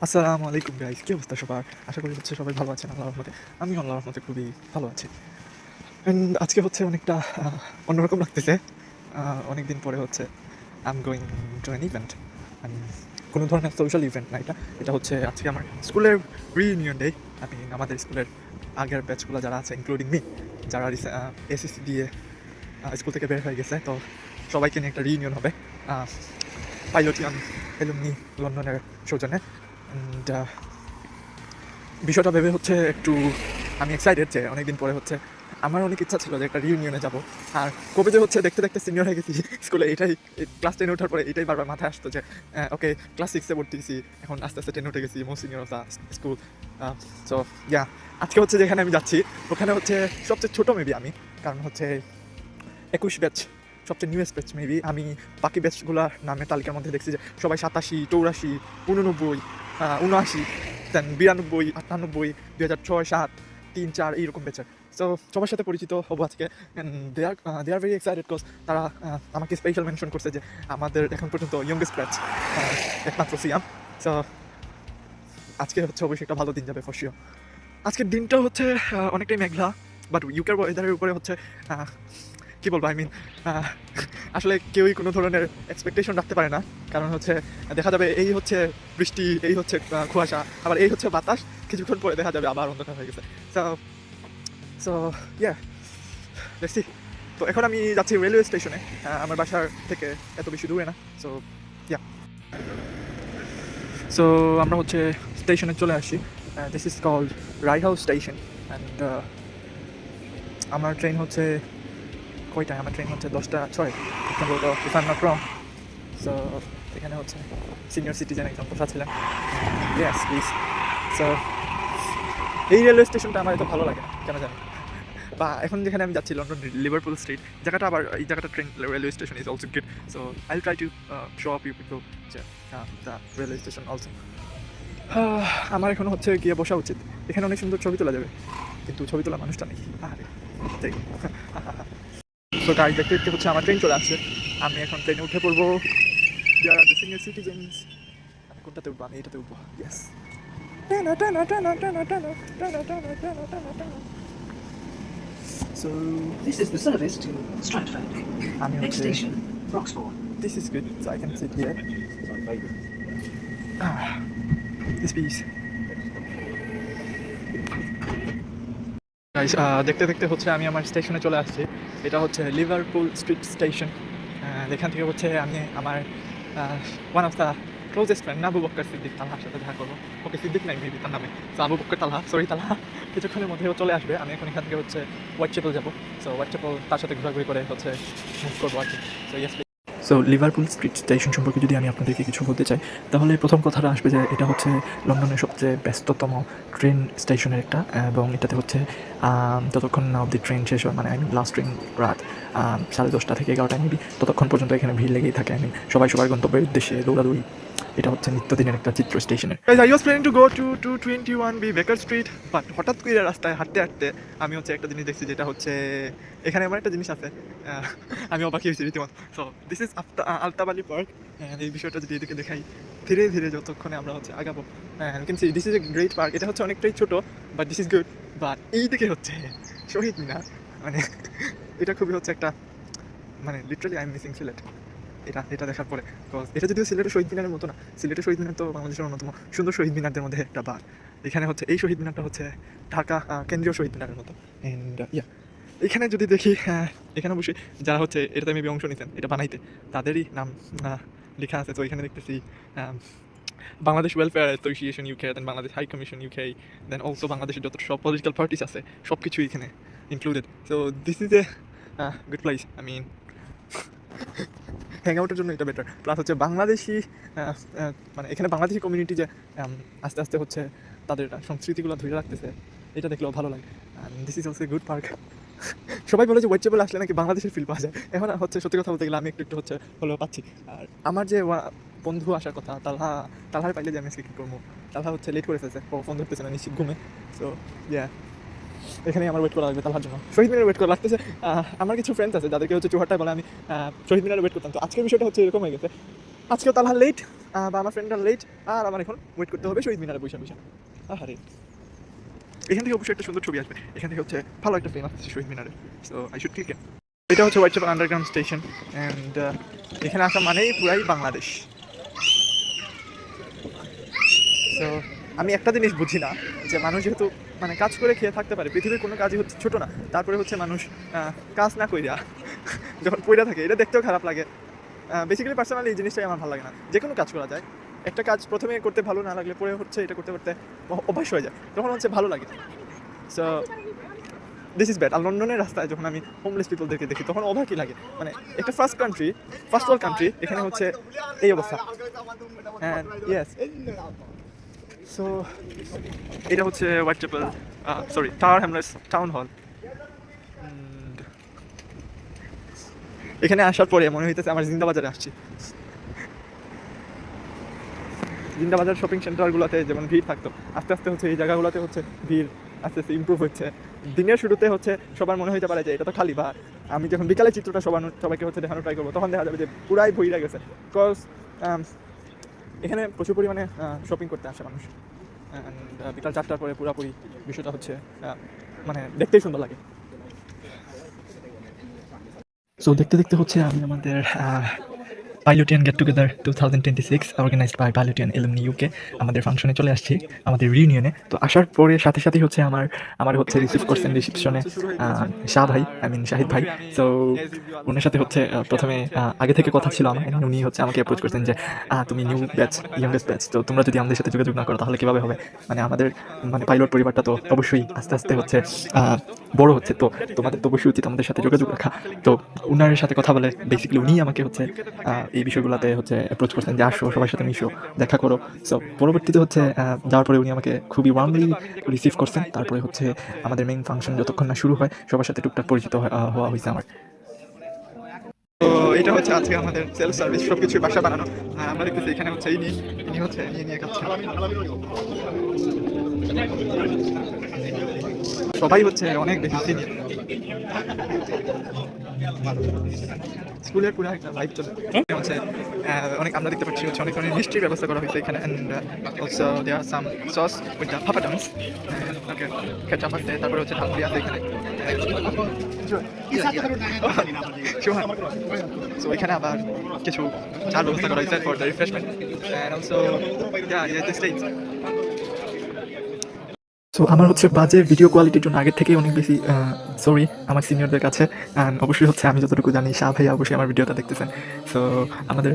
আসসালামু আলাইকুম গাইস, কী অবস্থা সবার? আশা করি হচ্ছে সবাই ভালো আছেন আল্লাহর রহমতে। আমি আল্লাহর রহমতে খুবই ভালো আছি। অ্যান্ড আজকে হচ্ছে অনেকটা অন্যরকম লাগতেছে। অনেক দিন পরে হচ্ছে I am going to an event. কোনো ধরনের সোশ্যাল ইভেন্ট না এটা। এটা হচ্ছে আজকে আমার স্কুলের রিইউনিয়ন ডে। আমাদের স্কুলের আগের ব্যাচগুলো যারা আছে ইনক্লুডিং মি, যারা এসএসসি দিয়ে স্কুল থেকে বের হয়ে গেছে, তো সবাইকে নিয়ে একটা রিইউনিয়ন হবে পাইলটিয়ান এলুমনি লন্ডনের সৌজন্যে। অ্যান্ড বিষয়টা ভেবে হচ্ছে একটু আমি এক্সাইটেড যে অনেকদিন পরে হচ্ছে আমার অনেক ইচ্ছা ছিল যে একটা রিউনিয়নে যাব। আর কবে যে হচ্ছে দেখতে দেখতে সিনিয়র হয়ে গেছি স্কুলে, এটাই ক্লাস 10 ওঠার পরে এটাই বারবার মাথায় আসতো যে ওকে ক্লাস 6-এ ভর্তিছি, এখন আস্তে আস্তে 10 উঠে গেছি, most senior of the school. So yeah, আজকে হচ্ছে যেখানে আমি যাচ্ছি ওখানে হচ্ছে সবচেয়ে ছোটো মেবি আমি, কারণ হচ্ছে 21 ব্যাচ সবচেয়ে নিউয়েস্ট ব্যাচ মেবি। আমি বাকি ব্যাচগুলোর নামের তালিকার মধ্যে দেখছি যে সবাই 87, 84, 89, 79, দেন 92, 98, 2006, 7, 3, 4 এইরকম ব্যাচের। সো সবার সাথে পরিচিত হবো আজকে। দে আর ভেরি এক্সাইটেড বিকজ তারা আমাকে স্পেশাল মেনশন করছে যে আমাদের এখন পর্যন্ত ইয়ংগেস্ট ব্যাচ একমাত্র সিয়াম। সো আজকে হচ্ছে অবশ্যই একটা ভালো দিন যাবে ফর শিওর। আজকের দিনটা হচ্ছে অনেকটাই মেঘলা, বাট ইউকের ওয়েদারের উপরে হচ্ছে কী বলবো, আসলে কেউই কোনো ধরনের এক্সপেকটেশন রাখতে পারে না। কারণ হচ্ছে দেখা যাবে এই হচ্ছে বৃষ্টি, এই হচ্ছে কুয়াশা, আবার এই হচ্ছে বাতাস, কিছুক্ষণ পরে দেখা যাবে আবার অন্ধকার হয়ে গেছে। So so yeah, let's see. তো এখন আমি যাচ্ছি রেলওয়ে স্টেশনে, আমার বাসার থেকে এত বেশি দূরে না। সো ইয়া, সো আমরা হচ্ছে স্টেশনে চলে আসি। This is called Wright House station. And আমার ট্রেন হচ্ছে কয়টায়? আমার ট্রেন হচ্ছে 10:06 সম্ভবত, if I am not wrong. So এখানে হচ্ছে সিনিয়র সিটিজেন একজন বসা ছিলেন। Yes please. সো এই রেলওয়ে স্টেশনটা আমার এত ভালো লাগে না কেন জানি, বা এখন যেখানে আমি যাচ্ছি লন্ডন লিভারপুল স্ট্রিট জায়গাটা, আবার এই জায়গাটা train railway station is also good. So I will try to show up you people যে দ্য রেলওয়ে স্টেশন অলসো। আমার এখন হচ্ছে গিয়ে বসা উচিত, এখানে অনেক সুন্দর ছবি তোলা যাবে, কিন্তু ছবি তোলা মানুষটা নেই। আরে তাই। সো গাড়ি দেখতে দেখতে হচ্ছে আমার ট্রেন চলে আসছে, আমি এখন ট্রেনে উঠে পড়বো। সিনিয়র সিটিজেন্স, আমি কোনটাতে উঠবো? আমি এটাতে উঠবো। Yes. So This is the service to Stratford. আমি Next হচ্ছে station, Roxbourne. This is good, so I can sit here. This please guys, দেখতে দেখতে হচ্ছে আমি আমার স্টেশনে চলে আসছি। এটা হচ্ছে লিভারপুল স্ট্রিট স্টেশন। এখান থেকে হচ্ছে আমি আমার one of the closest friend Abu Bakkar Siddique তালহার সাথে দেখা করবো। ওকে সিদ্দিক নাই মেবি তার নামে, সো আবু বক্কর তালহা, সরি তালহা, কিছুক্ষণের মধ্যেও চলে আসবে। আমি এখন এখান থেকে হচ্ছে হোয়াইট চ্যাপেল যাবো। সো হোয়াইট চ্যাপেল তার সাথে ঘোরাঘুরি করে হচ্ছে মুভ করবো আর কি। So yes. So Liverpool Street station সম্পর্কে যদি আমি আপনাদেরকে কিছু বলতে চাই, তাহলে প্রথম কথাটা আসবে যে এটা হচ্ছে লন্ডনের সবচেয়ে ব্যস্ততম ট্রেন স্টেশনের একটা, এবং এটাতে হচ্ছে যতক্ষণ না অবধি ট্রেন শেষ হয়, মানে লাস্ট ট্রেন রাত 10:30 থেকে 11টা মেবি, ততক্ষণ পর্যন্ত এখানে ভিড় লেগেই থাকে। সবাই সবার গন্তব্যের উদ্দেশ্যে দৌড়াদৌড়ি। এটা হচ্ছে নিত্যদিনের একটা চিত্র স্টেশনের। I was planning to go to 221B বেকার স্ট্রিট, বাট হঠাৎ করে রাস্তায় হাঁটতে হাঁটতে আমি হচ্ছে একটা জিনিস দেখছি, যেটা হচ্ছে এখানে এমন একটা জিনিস আছে, আমি অবাক হয়েছি রীতিমতো। So this is আলতাবালি park. এই বিষয়টা যদি এদিকে দেখাই, ধীরে ধীরে যতক্ষণে আমরা হচ্ছে আগাবো, you can see this is a great park. এটা হচ্ছে অনেকটাই ছোটো, but this is good. But এই দিকে হচ্ছে শহীদ মিনার, মানে এটা খুবই হচ্ছে একটা, মানে literally I am missing Sylhet এটা দেখার পরে। বিকজ এটা যদিও সিলেটের শহীদ মিনারের মতো না, সিলেটের শহীদ মিনার তো বাংলাদেশের অন্যতম সুন্দর শহীদ মিনারদের মধ্যে একটা বার। এখানে হচ্ছে এই শহীদ মিনারটা হচ্ছে ঢাকা কেন্দ্রীয় শহীদ মিনারের মতো। অ্যান্ড ইয়া, এখানে যদি দেখি, এখানে অবশ্যই যারা হচ্ছে এটাতে মেবি অংশ নিতেন এটা বানাইতে, তাদেরই নাম লেখা আছে। তো এখানে দেখতেছি Bangladesh welfare association UK, then Bangladesh high commission UK, then also বাংলাদেশের যত সব পলিটিক্যাল পার্টিস আছে সব কিছুই এখানে included. So this is a good place. Hang আউটের জন্য এটা বেটার। প্লাস হচ্ছে বাংলাদেশি, মানে এখানে বাংলাদেশি কমিউনিটি যে আস্তে আস্তে হচ্ছে তাদের সংস্কৃতিগুলো ধরে রাখতেছে, এটা দেখলেও ভালো লাগে। This is also good park. সবাই বলে যে হোয়াইট চ্যাপেল আসলে নাকি বাংলাদেশের ফিল পাওয়া যায়। এখন হচ্ছে সত্যি কথা বলতে গেলে আমি একটু একটু হচ্ছে হলেও পাচ্ছি। আর আমার যে বন্ধু আসার কথা তালহার পাইলে যে আমি আজকে কী করবো, তালহা হচ্ছে লেট করে ফেলছে, ফোন ধরতেছে না নিশ্চিত ঘুমে। সো ইয়া, এখানে আমার ওয়েট করা লাগবে তালহার জন্য। শহীদ মিনারে ওয়েট করা লাগতেছে। আমার কিছু ফ্রেন্ডস আছে যাদেরকে হচ্ছে চুহারটায় বলে আমি শহীদ মিনারে ওয়েট করতাম। তো আজকের বিষয়টা হচ্ছে এরকম হয়ে গেছে, আজকেও তালহা লেট, বা আমার ফ্রেন্ডরা লেট, আর আমার এখন ওয়েট করতে হবে শহীদ মিনারে বসে বসে। আরে এখান থেকে অবশ্যই একটা সুন্দর ছবি আসবে, এখান থেকে হচ্ছে ভালো একটা ফ্রেম আসছে শহীদ মিনারে, সো আই শুড ক্লিক ইট। এটা হচ্ছে হোয়াইটচাপেল আন্ডারগ্রাউন্ড স্টেশন, অ্যান্ড এখানে আসা মানেই পুরাই বাংলাদেশ। তো আমি একটা জিনিস বুঝি না, যে মানুষ যেহেতু মানে কাজ করে খেয়ে থাকতে পারে, পৃথিবীর কোনো কাজই হচ্ছে ছোটো না, তারপরে হচ্ছে মানুষ কাজ না কইরা যখন পইরা থাকে, এটা দেখতেও খারাপ লাগে। বেসিক্যালি পার্সোনালি এই জিনিসটাই আমার ভালো লাগে না। যে কোনো কাজ করা যায়, একটা কাজ প্রথমে করতে ভালো না লাগলে পরে হচ্ছে এটা করতে করতে অভ্যাস হয়ে যায়, তখন হচ্ছে ভালো লাগে। So this is bad. আর লন্ডনের রাস্তায় যখন আমি হোমলেস পিপলদেরকে দেখি, তখন অবাকই লাগে। মানে একটা ফার্স্ট ওয়ার্ল্ড কান্ট্রি, এখানে হচ্ছে এই অবস্থা। অ্যান্ড ইয়েস, সো এটা হচ্ছে Whitechapel, tower Hamlets town hall. এখানে আসার পরে মনে হইতেছে আমার জিন্দাবাজারে আসছি। জিন্দাবাজার শপিং সেন্টারগুলোতে যেমন ভিড় থাকতো, আস্তে আস্তে হচ্ছে এই জায়গাগুলোতে হচ্ছে ভিড় আস্তে আস্তে ইমপ্রুভ হচ্ছে। দিনের শুরুতে হচ্ছে সবার মনে হইতে পারে যে এটা তো খালি, বা আমি যখন বিকালে চিত্রটা সবাইকে হচ্ছে দেখানো ট্রাই করবো, তখন দেখা যাবে যে পুরাই ভইরা গেছে। বিকজ এখানে প্রচুর পরিমাণে শপিং করতে আসে মানুষ, অ্যান্ড বিকাল 4টার পরে পুরোপুরি বিষয়টা হচ্ছে মানে দেখতেই সুন্দর লাগে। সো দেখতে দেখতে হচ্ছে আমি আমাদের Pilotian get together 2026 organised by Pilotian alumni UK আমাদের ফাংশনে চলে আসছি, আমাদের রিউনিয়নে। তো আসার পরে সাথে সাথেই হচ্ছে আমার হচ্ছে রিসিভ করছেন রিসেপশনে শাহ ভাই, শাহিদ ভাই। সো ওনার সাথে হচ্ছে প্রথমে আগে থেকে কথা ছিল আমার, উনি হচ্ছে আমাকে অ্যাপ্রোচ করতেন যে তুমি নিউ ব্যাচ, ইয়ংগেস্ট ব্যাচ, তো তোমরা যদি আমাদের সাথে যোগাযোগ না করো তাহলে কীভাবে হবে। মানে আমাদের পাইলট পরিবারটা তো অবশ্যই আস্তে আস্তে হচ্ছে বড় হচ্ছে, তো তোমাদের তো অবশ্যই উচিত আমাদের সাথে যোগাযোগ রাখা। তো উনার সাথে কথা বলে বেসিক্যালি উনি আমাকে হচ্ছে এই বিষয়গুলোতে হচ্ছে অ্যাপ্রোচ করছেন যে আসো, সবার সাথে মিশো, দেখা করো। সো পরবর্তীতে হচ্ছে যাওয়ার পরে উনি আমাকে খুবই ওয়ার্মলি রিসিভ করছেন। তারপরে হচ্ছে আমাদের মেইন ফাংশন যতক্ষণ না শুরু হয়, সবার সাথে টুকটাক পরিচিত হওয়া হয়েছে আমার। তো এটা হচ্ছে আজকে আমাদের সেলফ সার্ভিস, সব কিছুই বাসা বানানো। আমরা দেখতেছি এখানে হচ্ছে ইনি হচ্ছে নিয়ে খাচ্ছে। সবাই হচ্ছে অনেক বেশি সিনিয়র, স্কুলের পুরো একটা লাইফ চলে হচ্ছে। অনেক আমরা দেখতে পাচ্ছি হচ্ছে অনেক ধরনের মিষ্টির ব্যবস্থা করা হয়েছে এখানে, and also there are some sauce with the papadams, okay ketchup আছে, তারপরে হচ্ছে ঢাকুরি আছে এখানে। সো এখানে আবার কিছু চার ব্যবস্থা করা হয়েছে for the refreshment, and also United states. So আমার হচ্ছে বাজে ভিডিও কোয়ালিটির জন্য আগের থেকেই অনেক বেশি সরি আমার সিনিয়রদের কাছে। অ্যান্ড অবশ্যই হচ্ছে আমি যতটুকু জানি শাহ ভাইয়া অবশ্যই আমার ভিডিওটা দেখতেছেন। সো আমাদের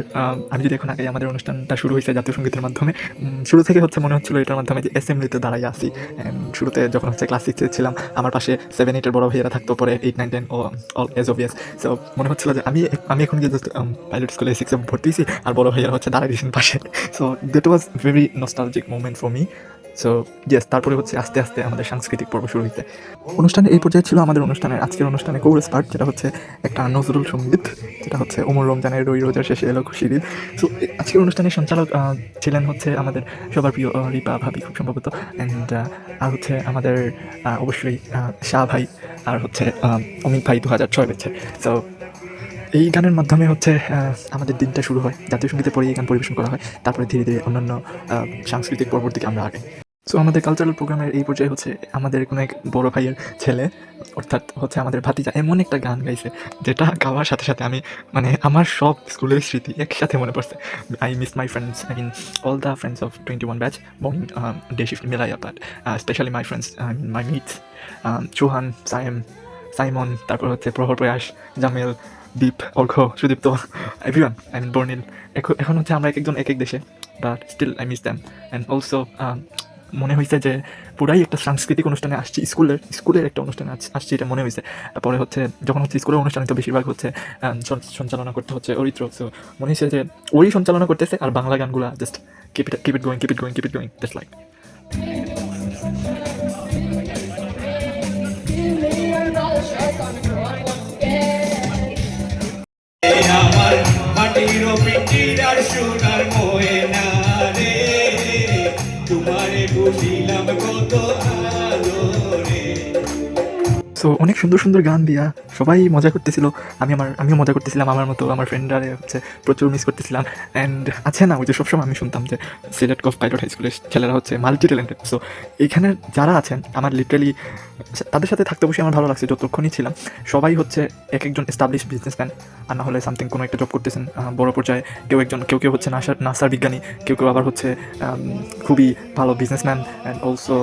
আমি যদি এখন আগে আমাদের অনুষ্ঠানটা শুরু হয়েছে জাতীয় সঙ্গীতের মাধ্যমে। শুরু থেকে হচ্ছে মনে হচ্ছিলো এটার মাধ্যমে যে অ্যাসেম্বলিতে দাঁড়াই আসি। শুরুতে যখন হচ্ছে ক্লাস 6 ছিলাম, আমার পাশে 7-8-এর বড় ভাইয়েরা থাকতো, পরে 8-9-10 ও অল এজ অবভিয়াস। সো মনে হচ্ছিলো যে আমি এখন গিয়ে জাস্ট পাইলট স্কুলে 6-এ ভর্তি হয়েছি, আর বড় ভাইয়ারা হচ্ছে দাঁড়াই দিয়েছেন পাশে। So that was very nostalgic moment for me. So yes, তারপরে হচ্ছে আস্তে আস্তে আমাদের সাংস্কৃতিক পর্ব শুরু হয়েছে। অনুষ্ঠানে এই পর্যায়ে ছিল আমাদের অনুষ্ঠানের আজকের অনুষ্ঠানে কোরাস পার্ট, যেটা হচ্ছে একটা নজরুল সঙ্গীত, যেটা হচ্ছে ওমর রমজানের রই রোজার শেষে এলো খুশির ঈদ। সো আজকের অনুষ্ঠানের সঞ্চালক ছিলেন হচ্ছে আমাদের সবার প্রিয় রিপা ভাবি খুব সম্ভবত, অ্যান্ড আর হচ্ছে আমাদের অবশ্যই শাহ ভাই, আর হচ্ছে অমিত ভাই 2006 বেছে। সো এই গানের মাধ্যমে হচ্ছে আমাদের দিনটা শুরু হয়, জাতীয় সঙ্গীতের পরে এই গান পরিবেশন করা হয়, তারপরে ধীরে ধীরে অন্যান্য সাংস্কৃতিক পর্বর দিকে আমরা আগে। সো আমাদের কালচারাল প্রোগ্রামের এই পর্যায়ে হচ্ছে আমাদের কোনো এক বড় ভাইয়ের ছেলে, অর্থাৎ হচ্ছে আমাদের ভাতিজা, এমন একটা গান গাইছে যেটা গাওয়ার সাথে সাথে আমি মানে আমার সব স্কুলের স্মৃতি একসাথে মনে পড়ছে। I miss my friends, I mean all the friends of 21 batch বোর্ন ডে শিফট মিলাইয়া, but specially my friends, my মিটস চৌহান, সাইমন, তারপর হচ্ছে Prahar Prayas, Jamel, Deep, Arghya, Sudipta, everyone, I mean Barnil. এখন হচ্ছে আমরা একজন এক দেশে, but still I miss them. And also মনে হয়েছে যে পুরাই একটা সাংস্কৃতিক অনুষ্ঠানে আসছি, স্কুলের একটা অনুষ্ঠানে আসছি, এটা মনে হয়েছে। তারপরে হচ্ছে যখন হচ্ছে স্কুলের অনুষ্ঠানে তো বেশিরভাগ হচ্ছে সঞ্চালনা করতে হচ্ছে অরিত্র। সো মনে হয়েছে যে ওই সঞ্চালনা করতেছে, আর বাংলা গানগুলো just keep it going just like. আমার মাটির পিটির আর সোনার ময়না রে, তোমারে বুঝিলাম কত ভালো রে। সো সো অনেক সুন্দর সুন্দর গান দিয়া সবাই মজা করতেছিল, আমিও মজা করতেছিলাম আমার মতো। আমার ফ্রেন্ডরা হচ্ছে প্রচুর মিস করতেছিলাম। অ্যান্ড আছে না ওই যে সবসময় আমি শুনতাম যে সিলেট গভ পাইলট হাই স্কুলের ছেলেরা হচ্ছে মাল্টি ট্যালেন্টেড। সো এইখানে যারা আছেন আমার লিটারালি তাদের সাথে থাকতে বসে আমার ভালো লাগছে যতক্ষণই ছিলাম। সবাই হচ্ছে এক একজন এস্টাবলিশ বিজনেসম্যান, আর না হলে সামথিং কোনো একটা জব করতেছেন বড় পর্যায়ে। কেউ হচ্ছে নাসার বিজ্ঞানী, কেউ আবার হচ্ছে খুবই ভালো businessman and also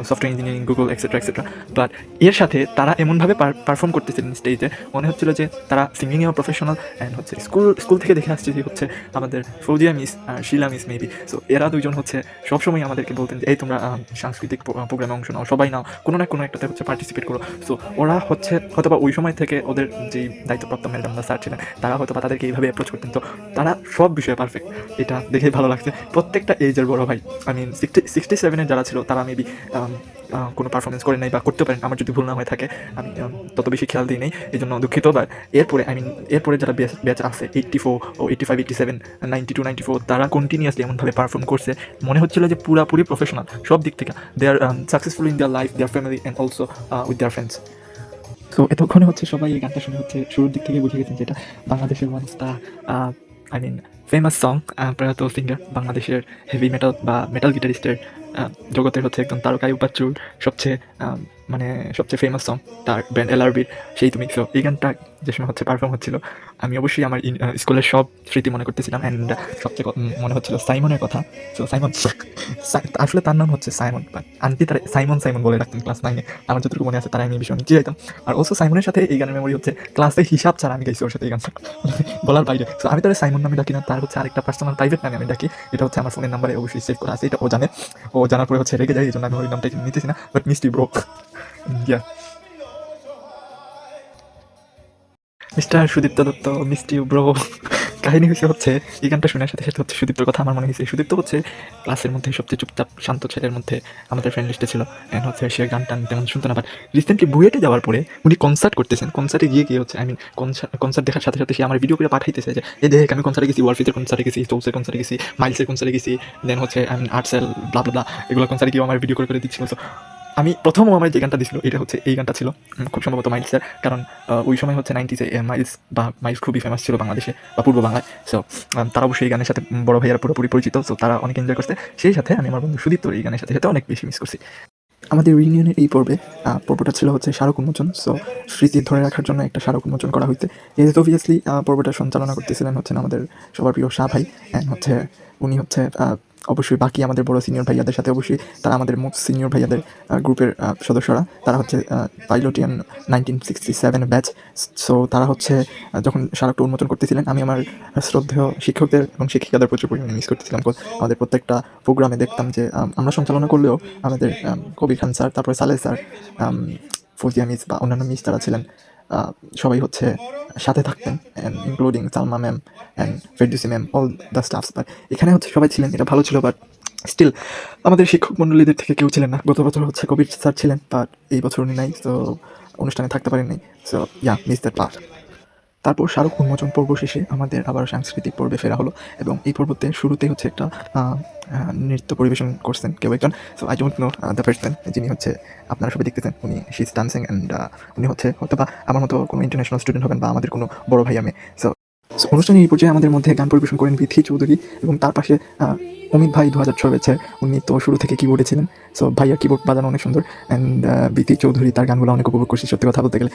software engineering, Google etcetera etcetera. But এর সাথে তারা এমনভাবে পারফর্ম করতেছিলেন স্টেজে, মনে হচ্ছিল যে তারা সিঙ্গিংয়েও প্রফেশনাল। অ্যান্ড হচ্ছে স্কুল থেকে দেখে আসছি যে হচ্ছে আমাদের ফৌজিয়া মিস আর শিলা মিস মেবি। সো এরা দুজন হচ্ছে সবসময় আমাদেরকে বলতেন যে এই তোমরা সাংস্কৃতিক প্রোগ্রামে অংশ নাও, সবাই নাও, কোনো না কোনো একটাতে হচ্ছে পার্টিসিপেট করো। সো ওরা হচ্ছে হয়তোবা ওই সময় থেকে ওদের যেই দায়িত্বপ্রাপ্ত ম্যাডাম বা স্যার ছিলেন তারা হয়তোবা তাদেরকে এইভাবে অ্যাপ্রোচ করতেন। তো তারা সব বিষয়ে পারফেক্ট, এটা দেখেই ভালো লাগছে। প্রত্যেকটা এজের বড় ভাই, আই মিন 67 যারা ছিল তারা মেবি কোনো পারফরমেন্স করে নাই বা করতে পারেন, আমার যদি ভুল না হয়ে থাকে। আমি তত বেশি খেয়াল দিই নেই, এই জন্য দুঃখিত। বা এরপরে যারা ব্যাচ আছে 84 ও 85, 87, 92, 94, তারা কন্টিনিউয়াসলি এমনভাবে পারফর্ম করছে, মনে হচ্ছিল যে পুরাপুরি প্রফেশনাল সব দিক থেকে। They are successful in their life, their family and also with their friends. So এতক্ষণে হচ্ছে সবাই এই গানটা শুনে হচ্ছে শুরুর দিক থেকে বুঝে গেছেন যেটা বাংলাদেশের one of the famous song, প্রয়াত সিঙ্গার, বাংলাদেশের হেভি মেটাল বা মেটাল গিটারিস্টের জগতের হচ্ছে একদম তারকাই উপাচ্যুর সবচেয়ে ফেমাস সং, তার ব্যান্ড এলআরবির সেই তুমি। সো এই গানটা যে সময় হচ্ছে পারফর্ম হচ্ছিল, আমি অবশ্যই আমার স্কুলের সব স্মৃতি মনে করতেছিলাম। অ্যান্ড সবচেয়ে মনে হচ্ছিল সাইমনের কথা। সো সাইমন আসলে তার নাম হচ্ছে সাইমন, বাট আন্টি তার সাইমন বলে রাখতেন ক্লাস 9-এ। আমার যতটুকু মনে আছে তারা আমি ভীষণ নিচে যাইতাম। আর অলসো সাইমনের সাথে এই গানের মেমোরি হচ্ছে ক্লাসে হিসাব ছাড়া আমি গাইছি ওর সাথে এই গানটা বলার বাইরে। সো আমি তার সাইমন নামে ডাকি না, তার হচ্ছে আরেকটা পার্সোনাল প্রাইভেট নামে আমি ডাকি। এটা হচ্ছে আমার ফোনের নাম্বারে অবশ্যই সেভ করা আছে, এটা ও জানে। ও জানার পরে হচ্ছে রেগে যায়, এই জন্য আমি ওই নামটা নিতেছি না। But Misti bro, yeah mister Sudipta Dutta, Misti bro. কাহিনী হচ্ছে এই গানটা শোনার সাথে সাথে হচ্ছে সুদীপ্তর কথা আমার মনে হয়েছে। সুদীপ্ত হচ্ছে ক্লাসের মধ্যে সবচেয়ে চুপচাপ শান্ত ছেলের মধ্যে আমাদের ফ্রেন্ড লিস্টে ছিল। অ্যান্ড হচ্ছে সে গান টান তেমন শুনতো না। বাট রিসেন্টলি বুয়েটে যাওয়ার পরে উনি কনসার্ট করতেছেন। কনসার্টে গিয়ে হচ্ছে কনসার্ট দেখার সাথে সাথে সে আমার ভিডিও করে পাঠাইতেছে যে এই দেখ আমি কনসার্টে গেছি, ওয়ালফিতের কনসার্টে গেছি, চৌসের কনসার্টে গেছি, মাইলসের কনসার্টে গেছি, দেন হচ্ছে আর্টসেল ব্লা ব্লা এগুলো কনসার্টে গিয়ে আমার ভিডিও করে দিচ্ছিল। তো আমি প্রথম আমার যে গানটা দিছিল এটা হচ্ছে এই গানটা ছিল, খুব সম্ভবত মাইলসের। কারণ ওই সময় হচ্ছে 90s মাইলস খুবই ফেমাস ছিল বাংলাদেশে বা পূর্ব বাংলায়। সো তারা অবশ্যই এই গানের সাথে বড় ভাইয়ারা পুরোপুরি পরিচিত। সো তারা অনেক এনজয় করছে। সেই সাথে আমি আমার বন্ধু সুদীপ্তর এই গানের সাথে অনেক বেশি মিস করছি। আমাদের রিউনিয়নের এই পর্বটা ছিল হচ্ছে স্মারক উন্মোচন। সো স্মৃতি ধরে রাখার জন্য একটা স্মারক উন্মোচন করা হয়েছে। যেহেতু অবভিয়াসলি পর্বটা সঞ্চালনা করতেছিলেন হচ্ছে আমাদের সবার প্রিয় শাহ ভাই। অ্যান্ড হচ্ছে উনি হচ্ছে অবশ্যই বাকি আমাদের বড় সিনিয়র ভাইয়াদের সাথে অবশ্যই তারা আমাদের মোস্ট সিনিয়র ভাইয়াদের গ্রুপের সদস্যরা, তারা হচ্ছে পাইলটিয়ান 1967 ব্যাচ। সো তারা হচ্ছে যখন স্মারকটা উন্মোচন করতেছিলেন, আমি আমার শ্রদ্ধেয় শিক্ষকদের এবং শিক্ষিকাদের প্রচুর পরিমাণে মিস করতেছিলাম। আমাদের প্রত্যেকটা প্রোগ্রামে দেখতাম যে আমরা সঞ্চালনা করলেও আমাদের কবির খান স্যার, তারপরে সালেহ স্যার, ফৌজিয়া মিস বা অন্যান্য মিস যারা ছিলেন সবাই হচ্ছে সাথে থাকতেন, including Salma ma'am and Ferdousi ma'am, all the stuffs. But এখানে হচ্ছে সবাই ছিলেন, এটা ভালো ছিল। বাট স্টিল আমাদের শিক্ষক মণ্ডলীদের থেকে কেউ ছিলেন না। গত বছর হচ্ছে কবির স্যার ছিলেন, বাট এই বছর উনি নাই। সো অনুষ্ঠানে থাকতে পারেন নাই। So miss that part. তারপর স্মারক উন্মোচন পর্ব শেষে আমাদের আবার সাংস্কৃতিক পর্বে ফেরা হলো, এবং এই পর্বতে শুরুতেই হচ্ছে একটা নৃত্য পরিবেশন করছেন কেউ একজন। So I don't know the person যিনি হচ্ছে আপনারা সবাই দেখতেছেন। উনি শি ইজ ডান্সিং অ্যান্ড উনি হচ্ছে হয়তো বা আমার মতো কোনো ইন্টারন্যাশনাল স্টুডেন্ট হবেন বা আমাদের কোনো বড় ভাই আমি। সো অনুষ্ঠানে এই পর্যায়ে আমাদের মধ্যে গান পরিবেশন করেন বিথি চৌধুরী, এবং তার পাশে অমিত ভাই 2006 ব্যাচের, উনি তো শুরু থেকে কিবোর্ডে ছিলেন। সো ভাইয়া কিবোর্ড বাজানো অনেক সুন্দর। অ্যান্ড বিথি চৌধুরী তার গানগুলো অনেক উপভোগ করছি সত্যি কথা বলতে গেলে।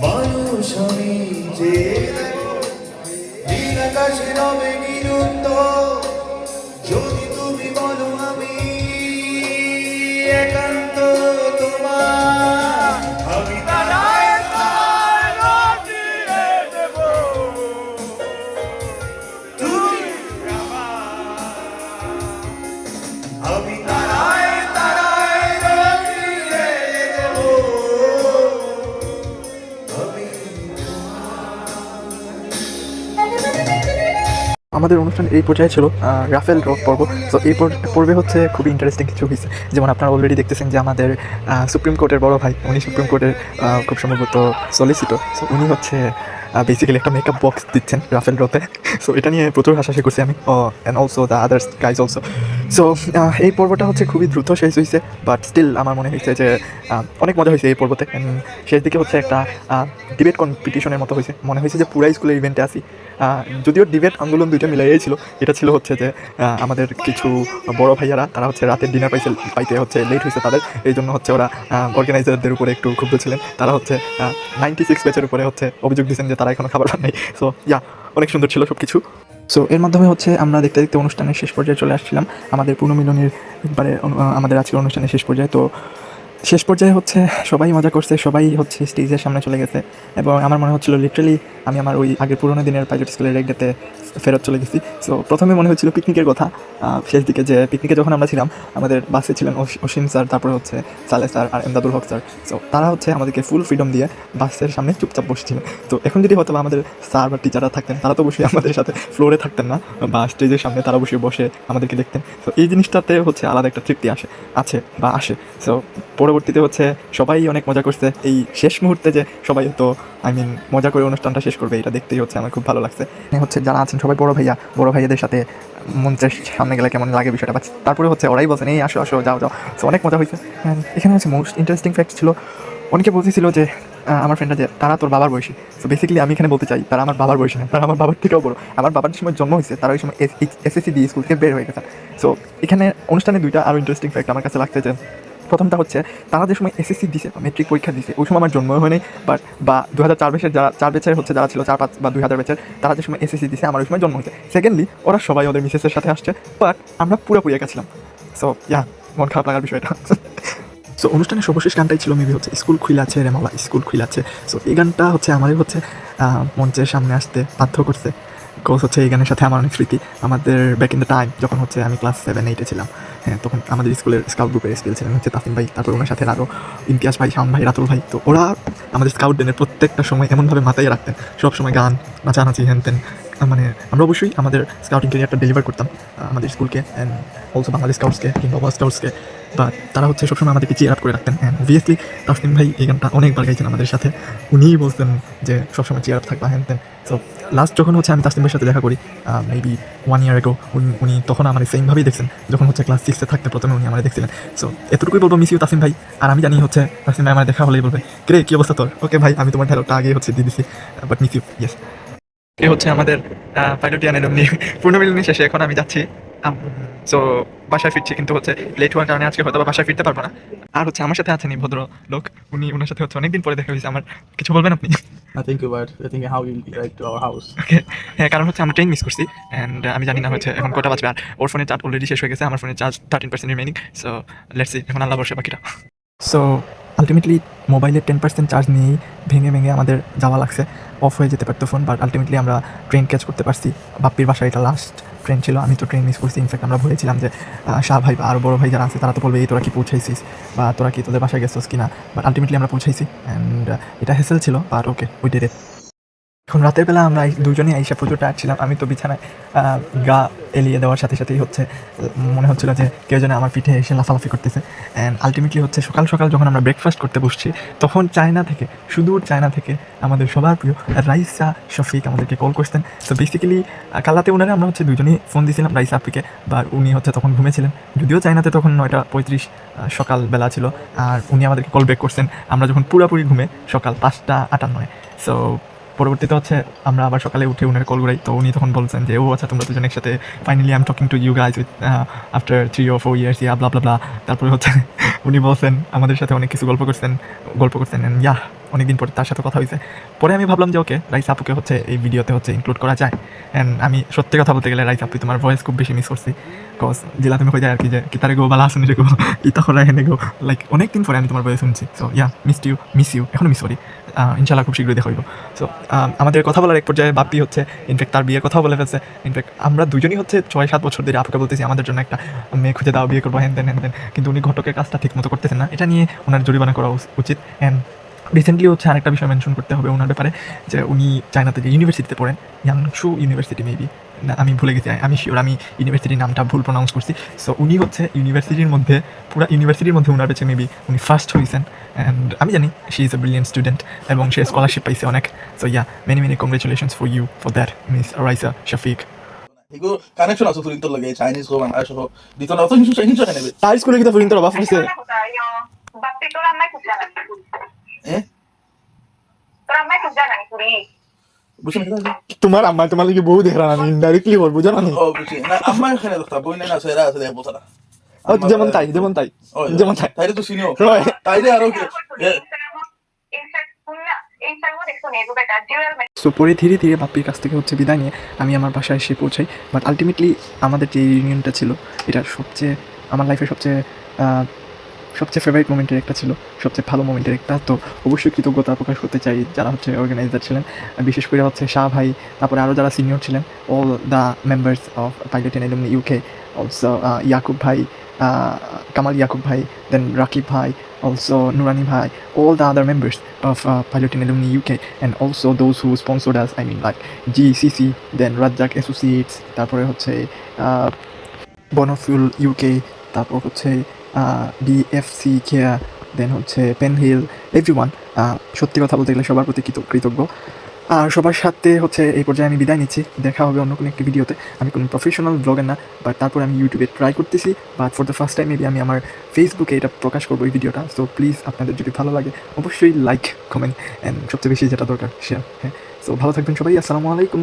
মানুষ আমি যে নীল আকাশে রবে নিরুত্ত যদি তুমি বলো আমি একান্ত তোমার আমি তারায় তার দিয়ে দেব তুমি আমার আমি তারায় তারায় দিয়ে দেব আমি আমাদের অনুষ্ঠান এই পর্যায়ে ছিল রাফেল ড্র পর্ব। তো এই পর্বে হচ্ছে খুবই ইন্টারেস্টিং কিছু হয়েছে, যেমন আপনারা অলরেডি দেখতেছেন যে আমাদের সুপ্রিম কোর্টের বড় ভাই, উনি সুপ্রিম কোর্টের খুব সম্ভবত সলিসিটর। সো উনি হচ্ছে বেসিক্যালি একটা মেকআপ বক্স দিচ্ছেন রাফেল ড্রতে। সো এটা নিয়ে প্রচুর হাসাহাসি করছি আমি, and also the others guys also. So এই পর্বটা হচ্ছে খুবই দ্রুত শেষ হয়েছে, বাট স্টিল আমার মনে হয়েছে যে অনেক মজা হয়েছে এই পর্বতে। শেষ দিকে হচ্ছে একটা ডিবেট কম্পিটিশনের মতো হয়েছে, মনে হয়েছে যে পুরাই স্কুলের ইভেন্টে আসি। যদিও ডিবেট আন্দোলন দুইটা মিলাইয়াই ছিল। এটা ছিল হচ্ছে যে আমাদের কিছু বড় ভাইয়ারা তারা হচ্ছে রাতের ডিনার পাইতে হচ্ছে লেট হয়েছে তাদের, এই জন্য হচ্ছে ওরা অর্গানাইজারদের উপরে একটু ক্ষুব্ধ ছিলেন। তারা হচ্ছে 96 ব্যাচের উপরে হচ্ছে অভিযোগ দিচ্ছেন যে তারা এখনও খাবার পান নাই। সো অনেক সুন্দর ছিল সব কিছু। সো এর মাধ্যমে হচ্ছে আমরা দেখতে দেখতে অনুষ্ঠানের শেষ পর্যায়ে চলে আসছিলাম, আমাদের পুনর্মিলনের একবারে আমাদের আজকের অনুষ্ঠানের শেষ পর্যায়ে। তো শেষ পর্যায়ে হচ্ছে সবাই মজা করছে, সবাই হচ্ছে স্টেজের সামনে চলে গেছে, এবং আমার মনে হচ্ছিল লিটারালি আমি আমার ওই আগের পুরোনো দিনের পাইলট স্কুলের এক ডেতে ফেরত চলে গেছি। সো প্রথমে মনে হচ্ছিল পিকনিকের কথা, শেষ দিকে যে পিকনিকে যখন আমরা ছিলাম আমাদের বাসে ছিলেন অসীম স্যার, তারপরে হচ্ছে সালে স্যার আর এমদাদুল হক স্যার। সো তারা হচ্ছে আমাদেরকে ফুল ফ্রিডম দিয়ে বাসের সামনে চুপচাপ বসেছিলেন। তো এখন যদি হয়তো আমাদের স্যার বা টিচাররা থাকতেন, তারা তো বসে আমাদের সাথে ফ্লোরে থাকতেন না, বা স্টেজের সামনে তারা বসে আমাদেরকে দেখতেন। তো এই জিনিসটাতে হচ্ছে আলাদা একটা তৃপ্তি আসে। সো পরবর্তীতে হচ্ছে সবাই অনেক মজা করছে। এই শেষ মুহূর্তে যে সবাই তো মজা করে অনুষ্ঠানটা শেষ করবে, এটা দেখতেই হচ্ছে আমার খুব ভালো লাগছে। হচ্ছে যারা আছেন সবাই বড় ভাইয়াদের সাথে মঞ্চের সামনে গেলে কেমন লাগে বিষয়টা, বাট তারপরে হচ্ছে ওরাই বলছেন এই আসো যাও। সো অনেক মজা হয়েছে। এখানে হচ্ছে মোস্ট ইন্টারেস্টিং ফ্যাক্ট ছিল, অনেকে বলতেছিল যে আমার ফ্রেন্ডরা যে তারা তোর বাবার বয়সী। সো বেসিক্যালি আমি এখানে বলতে চাই তারা আমার বাবার বয়সী না, তারা আমার বাবার থেকেও বড়। আমার বাবার যে সময় জন্ম হয়েছে তারা ওই সময় SSC দিয়ে স্কুল থেকে বের হয়ে গেছে। সো এখানে অনুষ্ঠানে দুইটা আরও ইন্টারেস্টিং ফ্যাক্ট আমার কাছে লাগছে। যে প্রথমটা হচ্ছে তারা যে সময় SSC দিছে বা মেট্রিক পরীক্ষা দিছে ওই সময় আমার জন্ম হয়নি, বা 2004 ব্যাচের যারা 4 ব্যাচের হচ্ছে যারা ছিল 4-5 বা 2000 ব্যাচের, তারা যে সময় SSC দিছে আমার ওই সময় জন্ম হয়েছে। সেকেন্ডলি ওরা সবাই ওদের মিসেসের সাথে আসছে, বাট আমরা পুরোপুরি একা ছিলাম। সো মন খারাপ লাগার বিষয়টা। সো অনুষ্ঠানের সর্বশেষ গানটাই ছিল মেবি হচ্ছে স্কুল খুইলাছে রে মালা, স্কুল খুইলাছে। সো এই গানটা হচ্ছে আমাদের হচ্ছে মঞ্চের সামনে আসতে বাধ্য করছে। কোর্স হচ্ছে এই গানের সাথে আমার অনেক স্মৃতি। আমাদের ব্যাক ইন দ্য টাইম যখন হচ্ছে আমি ক্লাস 7-8 ছিলাম, তখন আমাদের স্কুলের স্কাউট গ্রুপের এসপিএল ছিলেন হচ্ছে তাসিম ভাই, তারপর ওনার সাথে আরও ইমতিয়াজ ভাই, শাওন ভাই, রাতুল ভাই। তো ওরা আমাদের স্কাউট ডেনের প্রত্যেকটা সময় এমনভাবে মাথায় রাখতেন, সব সময় গান নাচানাচি হ্যান। আমরা অবশ্যই আমাদের স্কাউটিং ক্যারিয়ারটা ডেলিভার করতাম আমাদের স্কুলকে অ্যান্ড অলসো বাংলাদেশ স্কাউটসকে কিংবা ওয়ার্ল্ড স্কাউটসকে, বাট তারা হচ্ছে সবসময় আমাদেরকে চিয়ার আপ করে রাখতেন। অ্যান্ড অবভিয়াসলি তাসিম ভাই এই গানটা অনেকবার গাইছেন আমাদের সাথে, উনিই বলতেন যে সবসময় চিয়ার আপ থাকবা হ্যান। সো লাস্ট যখন হচ্ছে আমি তাসিম ভাইয়ের সাথে দেখা করি মেবি 1 year ago, উনি তখন আমার সেমভাবেই দেখছেন যখন হচ্ছে ক্লাস 6-এ থাকতে প্রথমে উনি আমার দেখছিলেন। সো এতটুকুই বলবো, মিস ইউ তাসিম ভাই। আর আমি জানি হচ্ছে তাসিম ভাই আমার দেখা হলেই বলবে কে কী অবস্থা তোর, ওকে ভাই আমি তোমার ডায়লগটা আগে হচ্ছে দিয়ে দিচ্ছি, বাট মিস ইউ। ইয়েস, এ হচ্ছে আমাদের পাইলটিয়ান এলুমনি পূর্ণমিলনী শেষে এখন আমি যাচ্ছি। সো বাসায় ফিরছি, কিন্তু হচ্ছে লেট হওয়ার কারণে আজকে হয়তো বাসায় ফিরতে পারবো না। আর হচ্ছে আমার সাথে আছেন এই ভদ্র লোক, ওনার সাথে হচ্ছে অনেকদিন পরে দেখা হয়েছে আমার। কিছু বলবেন আপনি? Thank you, but I think how you get to our house. ওকে, হ্যাঁ, কারণ হচ্ছে আমরা ট্রেন মিস করছি অ্যান্ড আমি জানি না হচ্ছে এখন কটা বাজবে। আর ওর ফোনের চার্জ অলরেডি শেষ হয়ে গেছে, আমার ফোনের charge 13% remaining. So let's see, এখন আল্লাহ বসে বাকিটা। সো আলটিমেটলি মোবাইলের 10% চার্জ নিয়েই ভেঙে আমাদের যাওয়া লাগছে, অফ হয়ে যেতে পারতো ফোন, বাট আলটিমেটলি আমরা ট্রেন ক্যাচ করতে পারছি। বাপ্পির বাসায় এটা লাস্ট ট্রেন ছিল, আমি তো ট্রেন মিস করছি। ইনফ্যাক্ট আমরা ভেবেছিলাম যে শাহ ভাই বা আরও বড়ো ভাই যারা আছে তারা তো বলবে এই তোরা কি পৌঁছাইছিস বা তোরা কি তোদের বাসায় গেছিস কিনা, বাট আলটিমেটলি আমরা পৌঁছাইছি অ্যান্ড এটা হেসেল ছিল, but okay we did it. এখন রাতের বেলা আমরা দুজনেই আইসা প্রচুর টায়ার্ড ছিলাম। আমি তো বিছানায় গা এলিয়ে দেওয়ার সাথে সাথেই হচ্ছে মনে হচ্ছিল যে কেউ যেন আমার পিঠে এসে লাফালাফি করতেছে। অ্যান্ড আলটিমেটলি হচ্ছে সকাল সকাল যখন আমরা ব্রেকফাস্ট করতে বসছি, তখন সুদূর চায়না থেকে আমাদের সবার প্রিয় রাইসা শফিক আমাদেরকে কল করতেন। তো বেসিক্যালি কালাতে ওনারা আমরা হচ্ছে দুজনেই ফোন দিয়েছিলাম রাইসা আপিকে, বা উনি হচ্ছে তখন ঘুমেছিলেন, যদিও চায়নাতে তখন 9:35 সকালবেলা ছিল, আর উনি আমাদেরকে কল ব্যাক করছেন আমরা যখন পুরোপুরি ঘুমে সকাল 5:58। সো পরবর্তীতে হচ্ছে আমরা আবার সকালে উঠে উনার কল করাই, তো উনি তখন বলছেন যে ও আচ্ছা তোমরা দুজন একসাথে, finally I am talking to you guys with after 3 or 4 years, blah blah blah. তারপরে হচ্ছে উনি বলছেন আমাদের সাথে অনেক কিছু গল্প করছেন অ্যান্ড অনেকদিন পরে তার সাথে কথা হয়েছে। পরে আমি ভাবলাম যে ওকে রাইস আপুকে হচ্ছে এই ভিডিওতে হচ্ছে ইনক্লুড করা যায়। অ্যান্ড আমি সত্যি কথা বলতে গেলে রাইস আপু তোমার ভয়েস খুব বেশি মিস করছি, বিকজ জেলা তুমি হয়ে যায় আর কি যে কিতারে গো বালা আসুন রে গো ইতা করা এনে গো, লাইক অনেকদিন পরে আমি তোমার ভয়েস শুনছি। সো ইয়া মিস ইউ এখনও মিস করি। ইনশাল্লাহ খুব শীঘ্রই দেখা হইব। সো আমাদের কথা বলার এক পর্যায়ে বাপ্পি হচ্ছে ইনফ্যাক্ট তার বিয়ের কথাও বলে ফেলছে। ইনফ্যাক্ট আমরা দুজনই হচ্ছে 6-7 বছর ধরে আপুকে বলতেছি আমাদের জন্য একটা মেয়ে খুঁজে দাও, বিয়ে করবো হ্যান দেন, কিন্তু উনি ঘটকের কাজটা ঠিক মতো করতেছেন না। এটা নিয়ে ওনার জরিমানা করা উচিত। অ্যান্ড রিসেন্টলি হচ্ছে আরেকটা বিষয় মেনশন করতে হবে ওনার ব্যাপারে, যে উনি চায়নাতে যে ইউনিভার্সিটিতে পড়েন, ইয়াংশু ইউনিভার্সিটি মেবি, না আমি ভুলে গেছি, আমি শিওর আমি ইউনিভার্সিটির নামটা ভুল প্রনাউন্স করছি। সো উনি হচ্ছে ইউনিভার্সিটির মধ্যে পুরো ইউনিভার্সিটির মধ্যে ওনার কাছে মেবি উনি ফার্স্ট হয়েছেন। অ্যান্ড আমি জানি she is a brilliant student এবং সে স্কলারশিপ পাইছে অনেক। So yeah many congratulations for you for that miss Raisa Shafiq. 이거 connection আছে ফুরিন তোর লাগে চাইনিজ গো বাংলাদেশ গো দিতো না তো হিংসা হিংসা নেবে তার স্কুলে কিন্তু ফুরিন তোর বাপ হইছে Bakti tu ramai kerjaan aku. এ Ramai kerjaan aku ni. বুঝছেন না তোমার আম্মা তোমার লাগে বউ দেখরা না ইনডাইরেক্টলি বলবো জানো না। ও বুঝছি না আম্মা এখানে দেখতা বই না সেরা আছে দেখো তারা যেমন তাই যেমন তাই তাইলে তো সিনিয়র Right. তাইলে আরো সো পরে ধীরে ধীরে বাপ্পির কাছ থেকে হচ্ছে বিদায় নিয়ে আমি আমার বাসায় এসে পৌঁছাই। বাট আলটিমেটলি আমাদের যে ইউনিয়নটা ছিল এটা সবচেয়ে আমার লাইফের সবচেয়ে ফেভারিট মোমেন্টের একটা ছিল, সবচেয়ে ভালো মোমেন্টের একটা। তো অবশ্যই কৃতজ্ঞতা প্রকাশ করতে চাই যারা হচ্ছে অর্গানাইজার ছিলেন, বিশেষ করে হচ্ছে শাহ ভাই, তারপরে আরও যারা সিনিয়র ছিলেন, all the members of pilot in alumni UK, also Yakub ভাই, কামাল ইয়াকুব ভাই, দেন রাকিব ভাই, also Nurani Bhai, all the other members of Pilot in Alumni UK, and also those who sponsored us, I mean like GCC, then Rajak Associates, তারপরে হচ্ছে বনফুল UK, তারপর হচ্ছে BFC কেয়া, দেন হচ্ছে পেনহিল, everyone. সত্যি কথা বলতে গেলে সবার প্রতি কৃতজ্ঞ। আর সবার সাথে হচ্ছে এই পর্যায়ে আমি বিদায় নিচ্ছি। দেখা হবে অন্য কোনো একটি ভিডিওতে। আমি কোনো প্রফেশনাল ব্লগার না, বাট তারপর আমি ইউটিউবে ট্রাই করতেছি, but for the first time maybe আমি আমার ফেসবুকে এটা প্রকাশ করবো এই ভিডিওটা। সো প্লিজ আপনাদের যদি ভালো লাগে অবশ্যই লাইক, কমেন্ট অ্যান্ড সবচেয়ে বেশি যেটা দরকার শেয়ার। হ্যাঁ, সো ভালো থাকবেন সবাই, আসসালামু আলাইকুম।